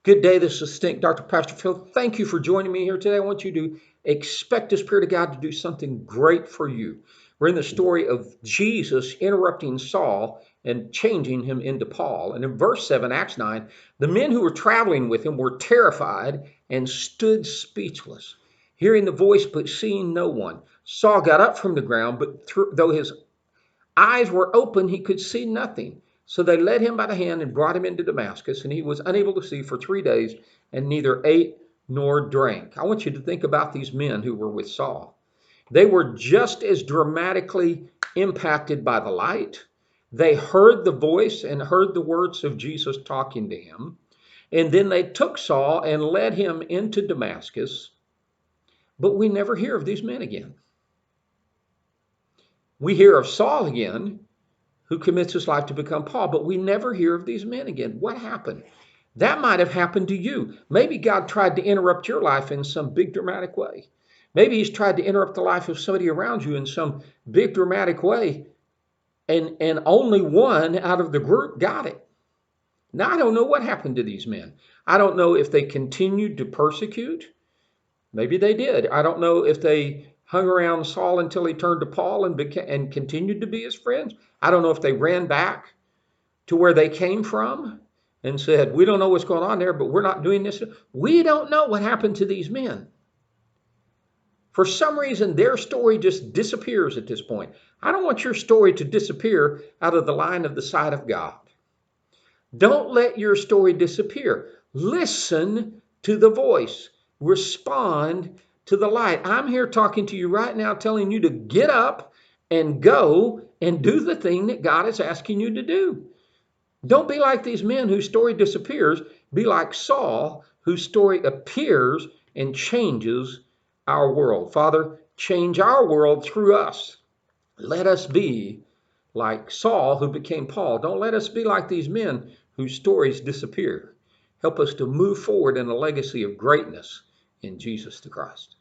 Good day. This is Stink Dr. Pastor Phil. Thank you for joining me here today. I want you to expect the Spirit of God to do something great for you. We're in the story of Jesus interrupting Saul and changing him into Paul. And in verse 7, Acts 9, the men who were traveling with him were terrified and stood speechless, hearing the voice but seeing no one. Saul got up from the ground, but though his eyes were open, he could see nothing. So they led him by the hand and brought him into Damascus, and he was unable to see for 3 days and neither ate nor drank. I want you to think about these men who were with Saul. They were just as dramatically impacted by the light. They heard the voice and heard the words of Jesus talking to him. And then they took Saul and led him into Damascus. But we never hear of these men again. We hear of Saul again, who commits his life to become Paul, but we never hear of these men again. What happened? That might have happened to you. Maybe God tried to interrupt your life in some big dramatic way. Maybe he's tried to interrupt the life of somebody around you in some big dramatic way, and only one out of the group got it. Now, I don't know what happened to these men. I don't know if they continued to persecute. Maybe they did. I don't know if they hung around Saul until he turned to Paul and continued to be his friends. I don't know if they ran back to where they came from and said, we don't know what's going on there, but we're not doing this. We don't know what happened to these men. For some reason, their story just disappears at this point. I don't want your story to disappear out of the line of the sight of God. Don't let your story disappear. Listen to the voice. Respond to the light. I'm here talking to you right now, telling you to get up and go and do the thing that God is asking you to do. Don't be like these men whose story disappears. Be like Saul, whose story appears and changes our world. Father, change our world through us. Let us be like Saul, who became Paul. Don't let us be like these men whose stories disappear. Help us to move forward in a legacy of greatness in Jesus the Christ.